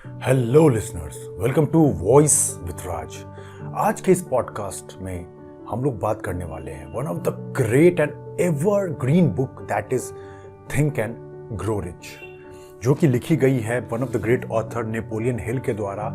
Hello listeners, welcome to voice with Raj. आज के इस पॉडकास्ट में हम लोग बात करने वाले हैं one of the great and ever green book that is think and grow rich, जो कि लिखी गई है one of the great author Napoleon Hill के द्वारा।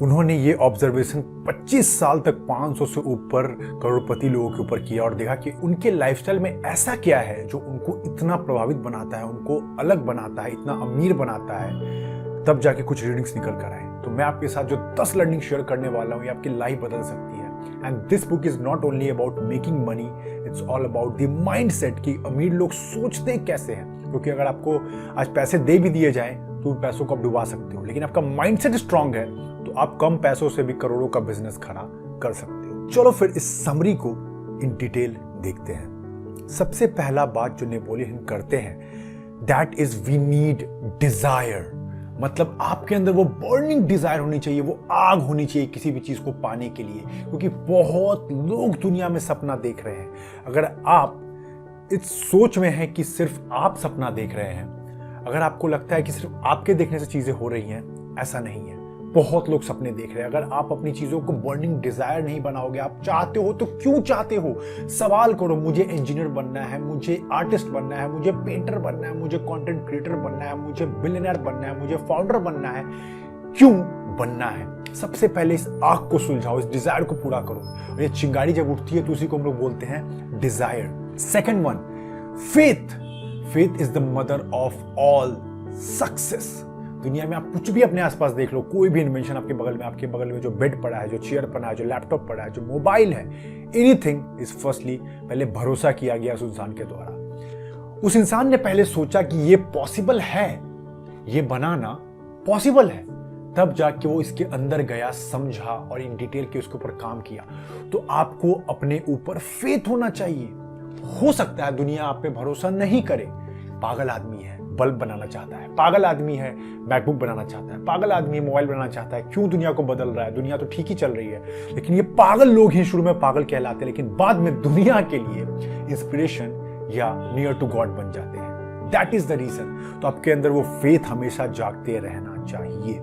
उन्होंने ये ऑब्जर्वेशन 25 साल तक 500 से ऊपर करोड़पति लोगों के ऊपर किया और देखा कि उनके लाइफस्टाइल में ऐसा क्या है जो उनको इतना प्रभावित बनाता है, उनको अलग बनाता है, इतना अमीर बनाता है। तब जाके कुछ रीडिंग्स निकल कर आए। तो मैं आपके साथ जो 10 लर्निंग शेयर करने वाला हूँ, ये आपकी लाइफ बदल सकती है। And this book is not only about making money, it's all about the mindset कि अमीर लोग सोचते कैसे हैं। क्योंकि अगर आपको आज पैसे दे भी दिए जाएं तो उन पैसों को आप डुबा सकते हो, लेकिन आपका माइंडसेट स्ट्रांग है तो आप कम पैसों से भी करोड़ों का बिजनेस खड़ा कर सकते हो। चलो फिर इस समरी को इन डिटेल देखते हैं। सबसे पहला बात जो नेपोलियन करते हैं, that is we need desire. मतलब आपके अंदर वो बर्निंग डिजायर होनी चाहिए, वो आग होनी चाहिए किसी भी चीज को पाने के लिए। क्योंकि बहुत लोग दुनिया में सपना देख रहे हैं। अगर आप इस सोच में हैं कि सिर्फ आप सपना देख रहे हैं, अगर आपको लगता है कि सिर्फ आपके देखने से चीजें हो रही हैं, ऐसा नहीं है। बहुत लोग सपने देख रहे हैं। अगर आप अपनी चीजों को बर्निंग डिजायर नहीं बनाओगे, आप चाहते हो तो क्यों चाहते हो, सवाल करो। मुझे इंजीनियर बनना है, मुझे आर्टिस्ट बनना है, मुझे पेंटर बनना है, मुझे कंटेंट क्रिएटर बनना है, मुझे बिलियनर बनना है, मुझे फाउंडर बनना है। क्यों बनना है? सबसे पहले इस आग को सुलझाओ, इस डिजायर को पूरा करो। ये चिंगारी जब उठती है तो उसी को हम लोग बोलते हैं desire. Second one, faith. Faith is the mother of all success. दुनिया में आप कुछ भी अपने आसपास देख लो, कोई भी इन्वेंशन आपके बगल में जो बेड पड़ा है, जो चेयर पड़ा है, जो लैपटॉप पड़ा है, जो मोबाइल है, एनीथिंग इज फर्स्टली पहले भरोसा किया गया उस इंसान के द्वारा। उस इंसान ने पहले सोचा कि ये पॉसिबल है, ये बनाना पॉसिबल है, तब जाके वो इसके अंदर गया, समझा और इन डिटेल के उसके ऊपर काम किया। तो आपको अपने ऊपर फेथ होना चाहिए। हो सकता है दुनिया आप पे भरोसा नहीं करे। पागल आदमी है, बल्ब बनाना चाहता है, पागल आदमी है, मैकबुक बनाना चाहता है, पागल आदमी है, मोबाइल बनाना चाहता है। क्यों दुनिया को बदल रहा है? दुनिया तो ठीक ही चल रही है। लेकिन ये पागल लोग ही शुरू में पागल कहलाते हैं, लेकिन बाद में दुनिया के लिए इंस्पिरेशन या नियर टू गॉड बन जाते हैं। That is the reason. तो आपके अंदर वो फेथ हमेशा जागते रहना चाहिए।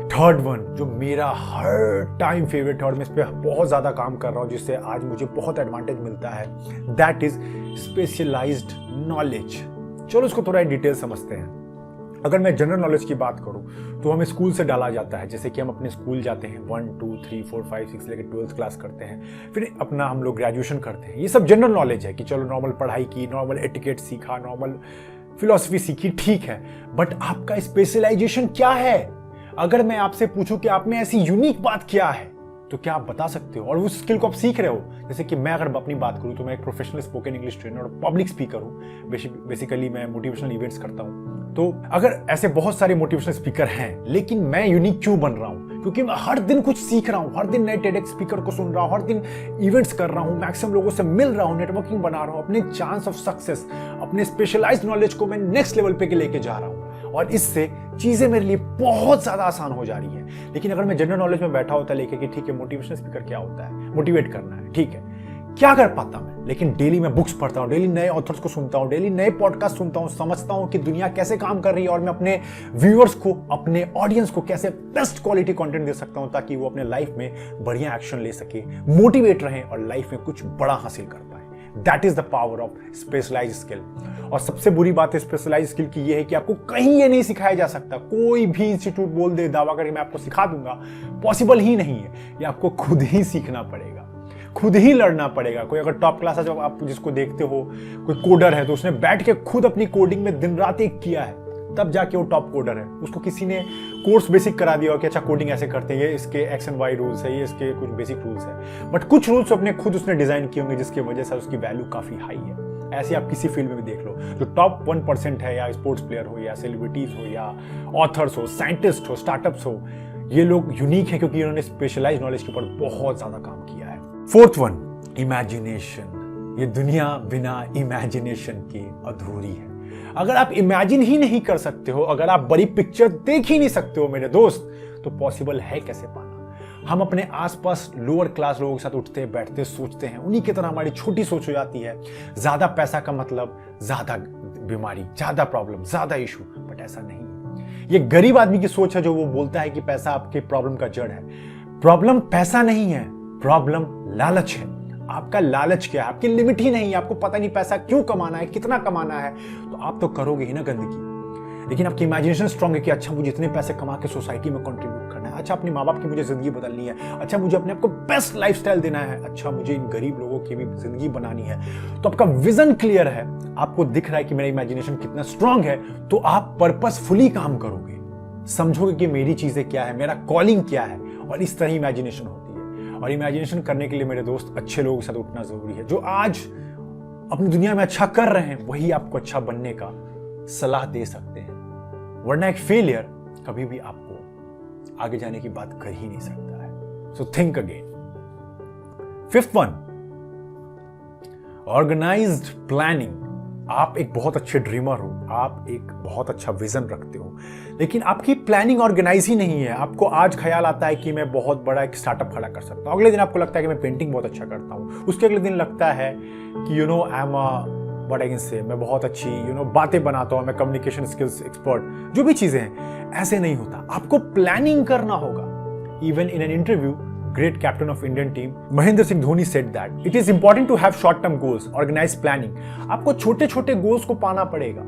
थर्ड वन, जो मेरा हर टाइम फेवरेट है और मैं इस पर बहुत ज्यादा काम कर रहा हूं, जिससे आज मुझे बहुत एडवांटेज मिलता है, दैट इज स्पेशलाइज्ड नॉलेज। चलो इसको थोड़ा डिटेल समझते हैं। अगर मैं जनरल नॉलेज की बात करूं तो हमें स्कूल से डाला जाता है, जैसे कि हम अपने स्कूल जाते हैं 1 2 3 4 5 6 लेकर 12th क्लास करते हैं, फिर अपना हम लोग ग्रेजुएशन करते हैं। ये सब जनरल नॉलेज है कि चलो नॉर्मल पढ़ाई की, नॉर्मल एटिकेट सीखा, नॉर्मल फिलॉसफी सीखी, ठीक है। बट आपका स्पेशलाइजेशन क्या है? अगर मैं आपसे पूछूं कि आप में ऐसी यूनिक बात क्या है, तो क्या आप बता सकते हो? और उस स्किल को आप सीख रहे हो। जैसे कि मैं अगर अपनी बात करूं तो मैं एक प्रोफेशनल स्पोकन इंग्लिश ट्रेनर और पब्लिक स्पीकर हूं। बेसिकली मैं मोटिवेशनल इवेंट्स करता हूं। तो अगर ऐसे बहुत सारे मोटिवेशनल स्पीकर हैं, लेकिन मैं यूनिक क्यों बन रहा हूं? क्योंकि मैं हर दिन कुछ सीख रहा हूं, हर दिन नए टेडेक्स स्पीकर को सुन रहा हूं, हर दिन इवेंट्स कर रहा हूं, मैक्सिमम लोगों से मिल रहा हूं, नेटवर्किंग बना रहा हूं, अपने चांस ऑफ सक्सेस, अपने स्पेशलाइज्ड नॉलेज को मैं नेक्स्ट लेवल पे लेके जा रहा हूं। और इससे चीजें मेरे लिए बहुत ज्यादा आसान हो जा रही है। लेकिन अगर मैं जनरल नॉलेज में बैठा होता लेके कि ठीक है मोटिवेशनल स्पीकर क्या होता है, मोटिवेट करना है, ठीक है, क्या कर पाता मैं? लेकिन डेली मैं बुक्स पढ़ता हूं, डेली नए ऑथर्स को सुनता हूं, डेली नए पॉडकास्ट सुनता हूं, समझता हूं कि दुनिया कैसे काम कर रही है और मैं अपने व्यूअर्स को, अपने ऑडियंस को कैसे बेस्ट क्वालिटी कंटेंट दे सकता हूं ताकि वो अपने लाइफ में बढ़िया एक्शन ले सके, मोटिवेट रहे और लाइफ में कुछ बड़ा हासिल कर पाए। That is the power of specialised skill. और सबसे बुरी बात है स्पेशलाइज्ड स्किल की ये है कि आपको कहीं ये नहीं सिखाया जा सकता। कोई भी इंस्टीट्यूट बोल दे, दावा करके मैं आपको सिखा दूंगा, पॉसिबल ही नहीं है। ये आपको खुद ही सीखना पड़ेगा, खुद ही लड़ना पड़ेगा। कोई अगर टॉप क्लास जब आप जिसको देखते हो, कोई कोडर है तो उसने बैठ के खुद अपनी कोडिंग में दिन रात एक किया है, तब जाके वो टॉप कोडर है। उसको किसी ने कोर्स बेसिक करा दिया हो कि अच्छा कोडिंग ऐसे करते हैं, ये इसके एक्स एंड वाई रूल्स है, ये इसके कुछ बेसिक रूल्स है। बट कुछ रूल्स अपने खुद उसने डिजाइन किए होंगे जिसकी वजह से उसकी वैल्यू काफी हाई है। ऐसे आप किसी फील्ड में भी देख लो, जो टॉप 1% है, या स्पोर्ट्स प्लेयर हो, या सेलिब्रिटीज हो, या ऑथर्स हो, साइंटिस्ट हो, स्टार्टअप्स हो, ये लोग यूनिक है क्योंकि इन्होंने स्पेशलाइज्ड नॉलेज के ऊपर बहुत ज्यादा काम किया है। Fourth one, imagination. ये दुनिया बिना इमेजिनेशन के अधूरी है। अगर आप इमेजिन ही नहीं कर सकते हो, अगर आप बड़ी पिक्चर देख ही नहीं सकते हो मेरे दोस्त, तो पॉसिबल है कैसे पाना? हम अपने आसपास लोअर क्लास लोगों के साथ उठते बैठते सोचते हैं, उन्हीं की तरह हमारी छोटी सोच हो जाती है। ज्यादा पैसा का मतलब ज्यादा बीमारी, ज्यादा प्रॉब्लम, ज्यादा इशू, बट ऐसा नहीं है। ये गरीब आदमी की सोच है जो वो बोलता है कि पैसा आपके प्रॉब्लम का जड़ है। प्रॉब्लम पैसा नहीं है, प्रॉब्लम लालच है। आपका लालच क्या है? आपकी लिमिट ही नहीं है, आपको पता नहीं पैसा क्यों कमाना है, कितना कमाना है, तो आप तो करोगे ही ना गंदगी। लेकिन आपकी इमेजिनेशन स्ट्रांग है कि अच्छा मुझे इतने पैसे कमा के सोसाइटी में कंट्रीब्यूट करना है, अच्छा अपने माँ बाप की मुझे जिंदगी बदलनी है, अच्छा मुझे अपने आप को बेस्ट लाइफस्टाइल देना है, अच्छा मुझे इन गरीब लोगों की भी जिंदगी बनानी है। तो आपका विजन क्लियर है, आपको दिख रहा है कि मेरा इमेजिनेशन कितना स्ट्रांग है, तो आप पर्पसफुली काम करोगे, समझोगे कि मेरी चीजें क्या है, मेरा कॉलिंग क्या है, और इस तरह इमेजिनेशन होती है। और इमेजिनेशन करने के लिए मेरे दोस्त अच्छे लोगों के साथ उठना जरूरी है, जो आज अपनी दुनिया में अच्छा कर रहे हैं, वही आपको अच्छा बनने का सलाह दे सकते हैं। वरना एक फेलियर कभी भी आपको आगे जाने की बात कर ही नहीं सकता है। So think again. Fifth one, organised planning. आप एक बहुत अच्छे ड्रीमर हो, आप एक बहुत अच्छा विजन रखते हो, लेकिन आपकी प्लानिंग ऑर्गेनाइज ही नहीं है। आपको आज ख्याल आता है कि मैं बहुत बड़ा एक स्टार्टअप खड़ा कर सकता हूं, अगले दिन आपको लगता है कि मैं पेंटिंग बहुत अच्छा करता हूं, उसके अगले दिन लगता है कि I am what I can say, मैं बहुत अच्छी बातें बनाता हूं, मैं कम्युनिकेशन स्किल्स एक्सपर्ट, जो भी चीजें हैं। ऐसे नहीं होता, आपको प्लानिंग करना होगा। Even in an interview, great captain of Indian team Mahendra Singh Dhoni said that it is important to have short term goals, organized planning। आपको छोटे छोटे गोल्स को पाना पड़ेगा,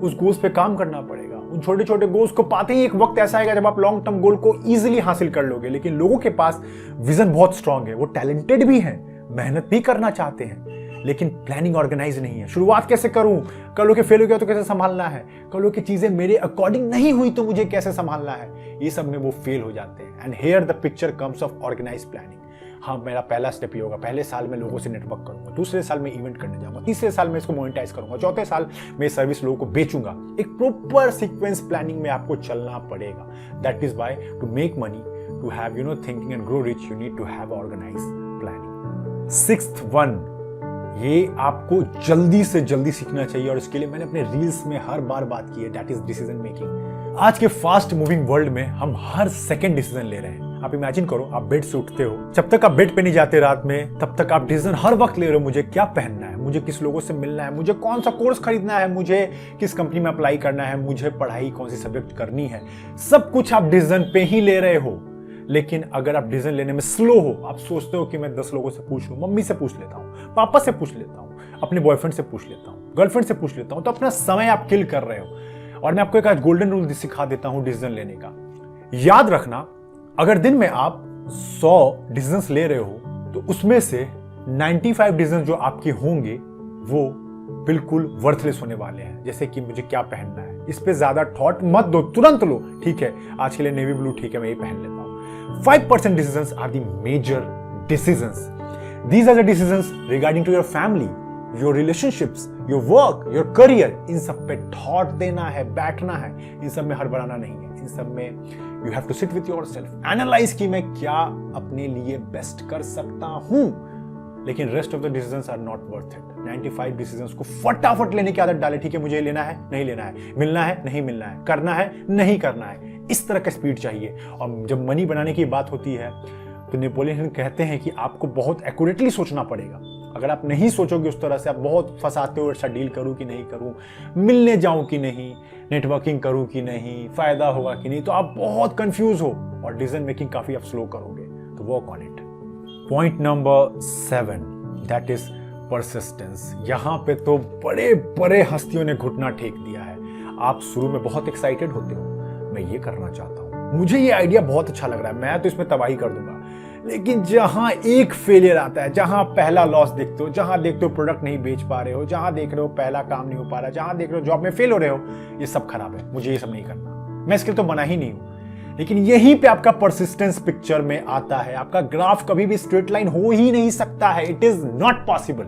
उस गोल्स पे काम करना पड़ेगा। उन छोटे छोटे गोल्स को पाते ही एक वक्त ऐसा आएगा जब आप लॉन्ग टर्म गोल को इजीली हासिल कर लोगे। लेकिन लोगों के पास विजन बहुत स्ट्रांग है, वो टैलेंटेड भी हैं, मेहनत भी करना चाहते हैं, लेकिन प्लानिंग ऑर्गेनाइज नहीं है। शुरुआत कैसे करूं, कल होके फेल हो गया तो कैसे संभालना है, कल होके चीजें मेरे अकॉर्डिंग नहीं हुई तो मुझे कैसे संभालना है, ये सब में वो फेल हो जाते हैं। And here the picture comes of organise planning. हाँ, मेरा पहला स्टेप ये होगा, पहले साल में लोगों से नेटवर्क करूंगा, दूसरे साल में इवेंट करने जाऊंगा, तीसरे साल में इसको मोनेटाइज करूंगा, चौथे साल में सर्विस लोगों को बेचूंगा। एक प्रॉपर सीक्वेंस प्लानिंग में आपको चलना पड़ेगा। That is why to make money, to have thinking and grow rich, you need to have organise planning. Sixth one, ये आपको जल्दी से जल्दी सीखना चाहिए, और इसके लिए मैंने अपने रील्स में हर बार बात की है, दैट इज डिसीजन मेकिंग। आज के फास्ट मूविंग वर्ल्ड में हम हर सेकंड डिसीजन ले रहे हैं। आप इमेजिन करो, आप बेड से उठते हो, जब तक आप बेड पे नहीं जाते रात में, तब तक आप डिसीजन हर वक्त ले रहे हो। मुझे क्या पहनना है, मुझे किस लोगों से मिलना है, मुझे कौन सा कोर्स खरीदना है, मुझे किस कंपनी में अप्लाई करना है, मुझे पढ़ाई कौन सी सब्जेक्ट करनी है, सब कुछ आप डिसीजन पे ही ले रहे हो। लेकिन अगर आप डिसीजन लेने में स्लो हो, आप सोचते हो कि मैं 10 लोगों से पूछ लूं, मम्मी से पूछ लेता हूं, पापा से पूछ लेता हूं, अपने बॉयफ्रेंड से पूछ लेता हूं, गर्लफ्रेंड से पूछ लेता हूं, तो अपना समय आप किल कर रहे हो। और मैं आपको एक आज गोल्डन रूल सिखा देता हूं डिसीजन लेने का। याद रखना, अगर दिन में आप 100 डिसीजंस ले रहे हो, तो उसमें से 95 डिसीजन जो आपके होंगे वो बिल्कुल वर्थलेस होने वाले हैं। जैसे कि मुझे क्या पहनना है, इस पे ज्यादा थॉट मत दो, तुरंत लो, ठीक है आज के लिए नेवी ब्लू ठीक है, मैं ये पहन लेता हूं। 5% decisions are the major decisions. These are the decisions regarding to your family, your relationships, your work, your career। इन सब पे थॉट देना है, बैठना है, इन सब में हड़बड़ाना नहीं है। इन सब में you have to sit with yourself, analyze कि मैं क्या अपने लिए बेस्ट कर सकता हूं। लेकिन rest of the decisions are not worth it. 95 decisions को फटाफट लेने की आदत डाले, ठीक है मुझे लेना है नहीं लेना है, मिलना है नहीं मिलना है, करना है नहीं करना है, इस तरह का स्पीड चाहिए। और जब मनी बनाने की बात होती है तो नेपोलियन हिल कहते हैं कि आपको बहुत एक्यूरेटली सोचना पड़ेगा। अगर आप नहीं सोचोगे उस तरह से, आप बहुत फंसाते हो, ऐसा डील करूं कि नहीं करूं, मिलने जाऊं कि नहीं, नेटवर्किंग करूं कि नहीं, फायदा होगा कि नहीं, तो आप बहुत कंफ्यूज हो और डिसीजन मेकिंग काफी आप स्लो करोगे। तो work on it. Point number 7, that is persistence. यहां पे तो बड़े बड़े हस्तियों ने घुटना टेक दिया है। आप शुरू में बहुत एक्साइटेड होते हो, मैं ये करना चाहता हूं, मुझे ये आइडिया बहुत अच्छा लग रहा है, मैं तो इसमें तबाही कर दूंगा। लेकिन जहां एक फेलियर आता है, जहां पहला लॉस देखते हो, जहां देखते हो प्रोडक्ट नहीं बेच पा रहे हो, जहां देख रहे हो पहला काम नहीं हो पा रहा, जहां देख रहे हो जॉब में फेल हो रहे हो, ये सब खराब है, मुझे ये सब नहीं करना, मैं इसके लिए तो बना ही नहीं हूं। लेकिन यहीं पे आपका परसिस्टेंस पिक्चर में आता है। आपका ग्राफ कभी भी स्ट्रेट लाइन हो ही नहीं सकता है, इट इज नॉट पॉसिबल।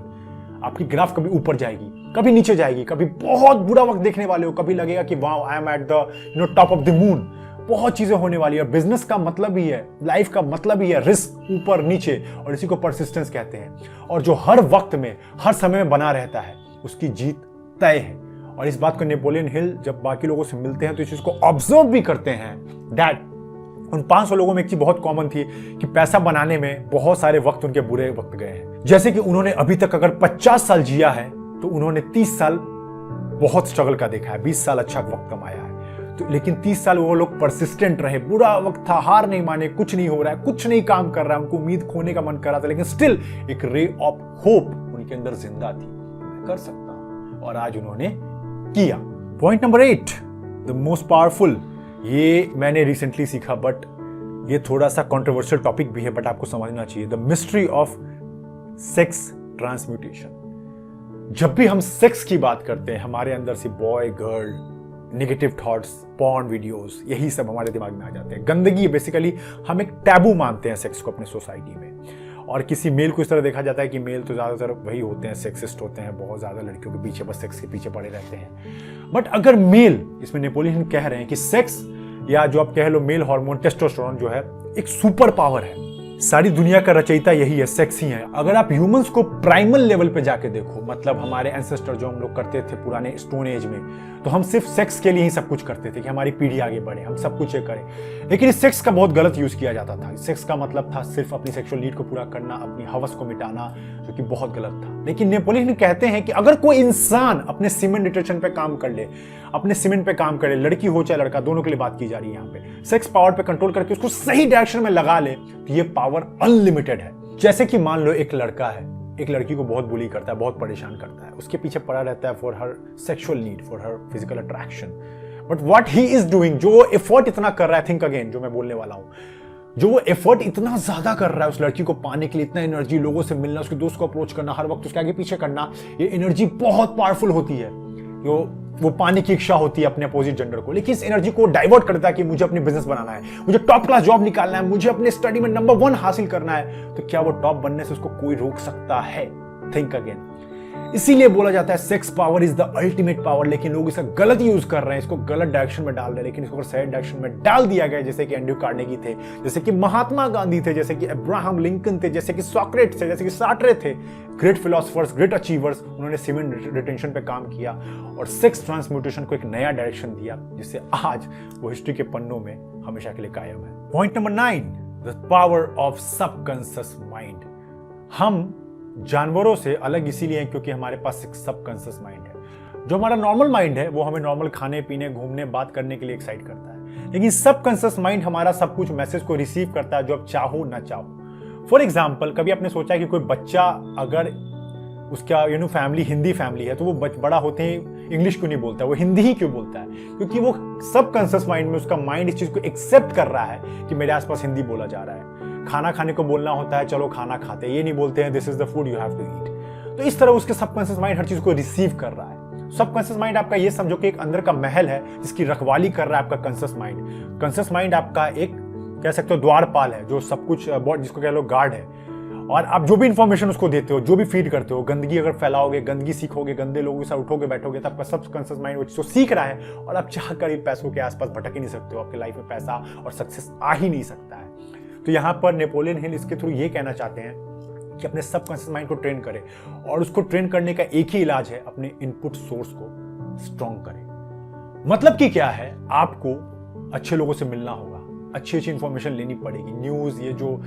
आपकी ग्राफ कभी ऊपर जाएगी, कभी नीचे जाएगी, कभी बहुत बुरा वक्त देखने वाले हो, कभी लगेगा कि wow I am at the top of the moon. बहुत चीजें होने वाली है। बिजनेस का मतलब ही है, लाइफ का मतलब ही है रिस्क, ऊपर नीचे, और इसी को परसिस्टेंस कहते हैं। और जो हर वक्त में हर समय में बना रहता है उसकी जीत तय है। और इस बात को नेपोलियन हिल जब बाकी लोगों से मिलते हैं तो इस चीज को ऑब्जर्व भी करते हैं। दैट उन 500 लोगों में एक चीज बहुत कॉमन थी कि पैसा बनाने में बहुत सारे वक्त उनके बुरे वक्त गए हैं। जैसे कि उन्होंने अभी तक अगर 50 साल जिया है तो उन्होंने 30 साल बहुत स्ट्रगल का देखा है, 20 साल अच्छा वक्त कमाया है। तो लेकिन 30 साल वो लोग परसिस्टेंट रहे, बुरा वक्त था, हार नहीं माने, कुछ नहीं हो रहा है, कुछ नहीं काम कर रहा है, उनको उम्मीद खोने का मन कर रहा था, लेकिन स्टिल एक रे ऑफ होप उनके अंदर जिंदा थी, मैं कर सकता हूं, और आज उन्होंने किया। Point number 8, the most powerful, ये मैंने रिसेंटली सीखा, बट ये थोड़ा सा कंट्रोवर्शियल टॉपिक भी है, बट आपको समझना चाहिए, the mystery of sex transmutation. जब भी हम सेक्स की बात करते हैं, हमारे अंदर से boy girl, negative thoughts, porn videos, यही सब हमारे दिमाग में आ जाते हैं। गंदगी, बेसिकली हम एक टैबू मानते हैं सेक्स को अपने सोसाइटी में, और किसी मेल को इस तरह देखा जाता है कि मेल तो ज़्यादातर वही होते हैं, सेक्सिस्ट होते हैं, बहुत ज़्यादा लड़कियों के पीछे, बस सेक्स के पीछे पड़े रहते हैं। बट अगर मेल, इसमें नेपोलियन कह रहे हैं कि सेक्स, या जो आप कह लो मेल हार्मोन टेस्टोस्टेरोन जो है, एक सुपर पावर है। सारी दुनिया का रचयिता यही है, सेक्स ही है। अगर आप ह्यूमंस को प्राइमल लेवल पे जाके देखो, मतलब हमारे एंसेस्टर जो हम लोग करते थे पुराने स्टोन एज में, तो हम सिर्फ सेक्स के लिए ही सब कुछ करते थे कि हमारी पीढ़ी आगे बढ़े, हम सब कुछ ये करें। लेकिन इस सेक्स का बहुत गलत यूज किया जाता था। सेक्स का मतलब था सिर्फ अपनी सेक्सुअल नीड को पूरा करना, अपनी हवस को मिटाना, जो कि बहुत गलत था। लेकिन नेपोलियन कहते हैं कि अगर कोई इंसान अपने सीमेन डिटेक्शन पे काम कर ले, अपने सीमेन पे काम करे, लड़की हो चाहे लड़का, दोनों के लिए बात की जा रही है यहाँ पे, सेक्स पावर पे कंट्रोल करके उसको सही डायरेक्शन में लगा ले, तो ये पावर अनलिमिटेड है। जैसे कि मान लो एक लड़का है, एक लड़की को बहुत बुली करता है, बहुत परेशान करता है, उसके पीछे पड़ा रहता है for her sexual need, for her physical attraction, but what he is doing, जो एफर्ट इतना कर रहा है, थिंक अगेन, जो मैं बोलने वाला हूं, जो वो एफर्ट इतना ज्यादा कर रहा है उस लड़की को पाने के लिए, इतना एनर्जी, लोगों से मिलना, उसके दोस्त को अप्रोच करना, हर वक्त उसके आगे पीछे करना, ये एनर्जी बहुत पावरफुल होती है। वो पाने की इच्छा होती है अपने अपोजिट जेंडर को, लेकिन इस एनर्जी को डाइवर्ट करता है कि मुझे अपनी बिजनेस बनाना है, मुझे टॉप क्लास जॉब निकालना है, मुझे अपने स्टडी में नंबर 1 हासिल करना है। तो क्या वो टॉप बनने से उसको कोई रोक सकता है? Think again. इसीलिए बोला जाता है sex power is the ultimate power, लेकिन लोग इसका गलत यूज कर रहे हैं, इसको गलत डायरेक्शन में डाल रहे हैं। लेकिन इसको अगर सही डायरेक्शन में डाल दिया गया, जैसे कि एंड्रयू कार्नेगी थे, जैसे कि महात्मा गांधी थे, जैसे कि अब्राहम लिंकन थे, जैसे कि सॉक्रेट्स थे, जैसे कि सार्ट्रे थे, ग्रेट फिलोसफर्स, ग्रेट अचीवर्स, उन्होंने सीमेन रिटेंशन पे काम किया और सेक्स ट्रांसम्यूटेशन को एक नया डायरेक्शन दिया, जिससे आज वो हिस्ट्री के पन्नों में हमेशा के लिए कायम है। Point number 9, the power of subconscious mind. हम जानवरों से अलग इसीलिए हैं क्योंकि हमारे पास एक सबकॉन्शियस माइंड है। जो हमारा नॉर्मल माइंड है वो हमें नॉर्मल खाने पीने, घूमने, बात करने के लिए एक्साइट करता है, लेकिन सबकॉन्शियस माइंड हमारा सब कुछ मैसेज को रिसीव करता है, जो आप चाहो ना चाहो। फॉर एग्जाम्पल, कभी आपने सोचा कि कोई बच्चा अगर उसका फैमिली हिंदी फैमिली है, तो वो बड़ा होते ही इंग्लिश क्यों नहीं बोलता, वो हिंदी ही क्यों बोलता है? क्योंकि वो सबकॉन्शियस माइंड में उसका माइंड इस चीज को एक्सेप्ट कर रहा है कि मेरे आसपास हिंदी बोला जा रहा है। खाना खाने को बोलना होता है, चलो खाना खाते, ये नहीं बोलते हैं this is the food you have to eat. तो इस तरह उसके सबकॉन्शियस माइंड हर चीज को रिसीव कर रहा है। सबकॉन्शियस माइंड आपका ये समझो कि एक अंदर का महल है जिसकी रखवाली कर रहा है आपका कॉन्शियस माइंड। कॉन्शियस माइंड आपका एक कह सकते हो द्वारपाल है, जो सब कुछ जिसको कह लो गार्ड है, और आप जो भी इंफॉर्मेशन उसको देते हो, जो भी फीड करते हो, गंदगी अगर फैलाओगे, गंदगी सीखोगे, गंदे लोगों के साथ उठोगे बैठोगे, तो आपका सबकॉन्शियस माइंड वो चीज सीख रहा है, और आप चाह कर पैसों के आसपास भटक ही नहीं सकते हो, आपके लाइफ में पैसा और सक्सेस आ ही नहीं सकता है। तो यहाँ पर नेपोलियन हिल इसके थ्रू ये कहना चाहते हैं कि अपने सबकॉन्शियस माइंड को ट्रेन करें, और उसको ट्रेन करने का एक ही इलाज है, अपने इनपुट सोर्स को स्ट्रॉन्ग करें। मतलब कि क्या है, आपको अच्छे लोगों से मिलना होगा, अच्छी अच्छी इंफॉर्मेशन लेनी पड़ेगी। न्यूज़, ये जो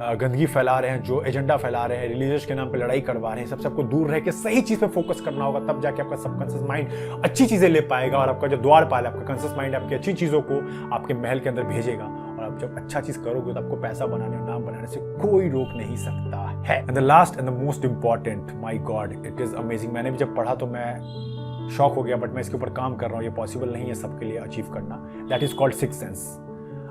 गंदगी फैला रहे हैं, जो एजेंडा फैला रहे हैं, रिलीजियस के नाम पे लड़ाई करवा रहे हैं, सबसे आपको दूर रह के सही चीज पे फोकस करना होगा, तब जाके आपका सबकॉन्शियस माइंड अच्छी चीजें ले पाएगा, और आपका जो द्वारपाल है, आपका कॉन्शियस माइंड आपकी अच्छी चीजों को आपके महल के अंदर भेजेगा, और आप जब अच्छा चीज करोगे तो आपको पैसा बनाने और नाम बनाने से कोई रोक नहीं सकता है। And the last and the most important, my God, it is amazing. मैंने भी जब पढ़ा तो मैं शॉक हो गया, बट मैं इसके ऊपर काम कर रहा हूँ। ये पॉसिबल नहीं है सबके लिए अचीव करना। That is called sixth sense.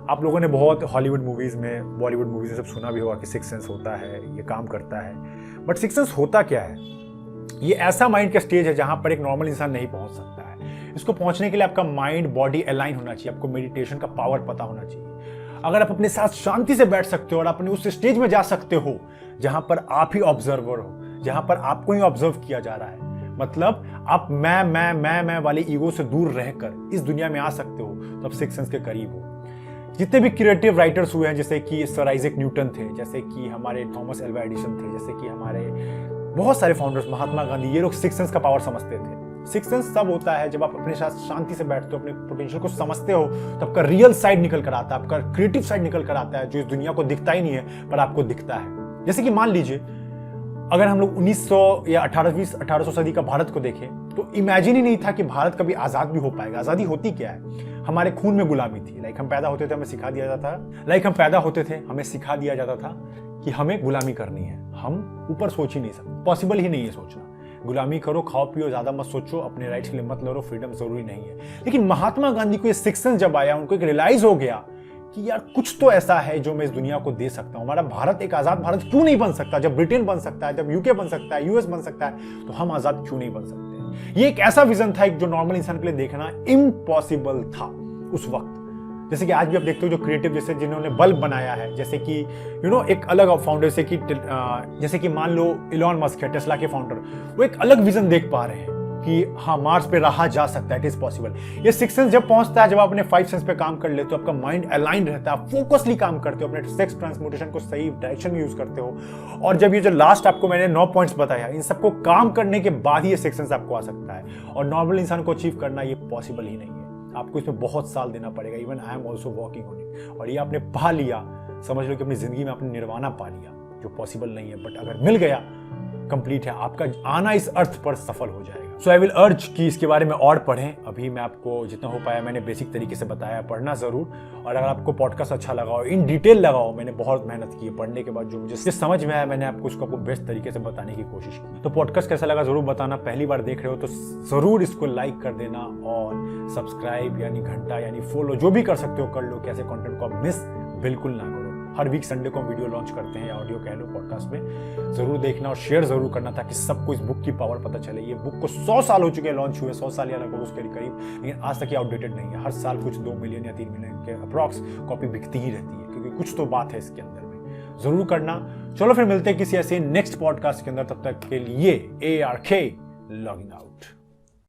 आप लोगों ने बहुत हॉलीवुड मूवीज में, बॉलीवुड मूवीज में सब सुना भी होगा कि सिक्स्थ सेंस होता है, ये काम करता है। बट सिक्स्थ सेंस होता क्या है? ये ऐसा माइंड का स्टेज है जहां पर एक नॉर्मल इंसान नहीं पहुंच सकता है। इसको पहुंचने के लिए आपका माइंड बॉडी अलाइन होना चाहिए, आपको मेडिटेशन का पावर पता होना चाहिए। अगर आप अपने साथ शांति से बैठ सकते हो और अपने उस स्टेज में जा सकते हो जहां पर आप ही ऑब्जर्वर हो, जहां पर आपको ही ऑब्जर्व किया जा रहा है, मतलब आप मैं वाले ईगो से दूर रहकर इस दुनिया में आ सकते हो, तो आप सिक्स्थ सेंस के करीब हो। जितने भी क्रिएटिव राइटर्स हुए हैं, जैसे कि सर आइजैक न्यूटन थे, जैसे कि हमारे थॉमस एल्वा एडिसन थे, जैसे कि हमारे बहुत सारे फाउंडर्स, महात्मा गांधी, ये लोग सिक्स्थ सेंस का पावर समझते थे। सिक्स्थ सेंस तब होता है जब आप अपने साथ शांति से बैठते हो, अपने पोटेंशियल को समझते हो, तो आपका रियल साइड निकल कर आता है, आपका क्रिएटिव साइड निकल कर आता है, जो इस दुनिया को दिखता ही नहीं है पर आपको दिखता है। जैसे कि मान लीजिए अगर हम लोग 1900 या 1800 सदी का भारत को देखें तो इमेजिन ही नहीं था कि भारत कभी आज़ाद भी हो पाएगा। आज़ादी होती क्या है? हमारे खून में गुलामी थी। हम पैदा होते थे हमें सिखा दिया जाता था हम पैदा होते थे हमें सिखा दिया जाता था कि हमें गुलामी करनी है। हम ऊपर सोच ही नहीं सकते, पॉसिबल ही नहीं है सोचना। गुलामी करो, खाओ पियो, ज्यादा मत सोचो, अपने राइट्स के लिए मत लड़ो, फ्रीडम जरूरी नहीं है। लेकिन महात्मा गांधी को ये सिक्स सेंस जब आया, उनको एक रियलाइज हो गया कि यार कुछ तो ऐसा है जो मैं इस दुनिया को दे सकता हूं। हमारा भारत एक आजाद भारत क्यों नहीं बन सकता? जब ब्रिटेन बन सकता है, जब यूके बन सकता है, यूएस बन सकता है, तो हम आजाद क्यों नहीं बन सकते? ये एक ऐसा विजन था जो नॉर्मल इंसान के लिए देखना इम्पॉसिबल था उस वक्त। जैसे कि आज भी आप देखते हो जो क्रिएटिव, जैसे जिन्होंने बल्ब बनाया है, जैसे कि एक अलग फाउंडर, जैसे कि मान लो इलॉन मस्क है, टेस्ला के फाउंडर, वो एक अलग विजन देख पा रहे हैं कि हाँ मार्स पे रहा जा सकता है, इट इज पॉसिबल। ये सिक्स सेंस जब पहुंचता है, जब आप अपने फाइव सेंस पे काम कर लेते हो, आपका माइंड अलाइंड रहता है, फोकसली काम करते हो, अपने सेक्स ट्रांसपोर्टेशन को सही डायरेक्शन में यूज करते हो। और जब ये जो लास्ट आपको मैंने 9 पॉइंट्स बताया, इन सबको काम करने के बाद ही ये सिक्स सेंस आपको आ सकता है। और नॉर्मल इंसान को अचीव करना ये पॉसिबल ही नहीं है। आपको इसमें बहुत साल देना पड़ेगा। Even I am also working on it. और ये आपने पा लिया, समझ लो कि अपनी जिंदगी में आपने निर्वाणा पा लिया, जो पॉसिबल नहीं है, बट अगर मिल गया, कंप्लीट है, आपका आना इस अर्थ पर सफल हो जाएगा। सो आई विल अर्ज कि इसके बारे में और पढ़ें। अभी मैं आपको जितना हो पाया मैंने बेसिक तरीके से बताया, पढ़ना जरूर। और अगर आपको पॉडकास्ट अच्छा लगा हो, इन डिटेल लगा हो, मैंने बहुत मेहनत की है, पढ़ने के बाद जो मुझे समझ में आया मैंने आपको बेस्ट तरीके से बताने की कोशिश की। तो पॉडकास्ट कैसा लगा जरूर बताना। पहली बार देख रहे हो तो जरूर इसको लाइक कर देना और सब्सक्राइब यानी घंटा यानी फॉलो जो भी कर सकते हो कर लो, कि ऐसे कंटेंट को आप मिस बिल्कुल ना करो। हर वीक संडे को हम वीडियो लॉन्च करते हैं, ऑडियो कह लो, पॉडकास्ट में जरूर देखना और शेयर जरूर करना, ताकि सबको इस बुक की पावर पता चले। ये बुक को 100 साल हो चुके हैं लॉन्च हुए, 100 साल या लगभग उसके करीब, लेकिन आज तक ये आउटडेटेड नहीं है। हर साल कुछ 2 मिलियन या 3 मिलियन के अप्रॉक्स कॉपी बिकती ही रहती है, क्योंकि कुछ तो बात है इसके अंदर में। जरूर करना। चलो फिर मिलते हैं किसी ऐसे नेक्स्ट पॉडकास्ट के अंदर, तब तक के लिए ARK लॉगिंग आउट।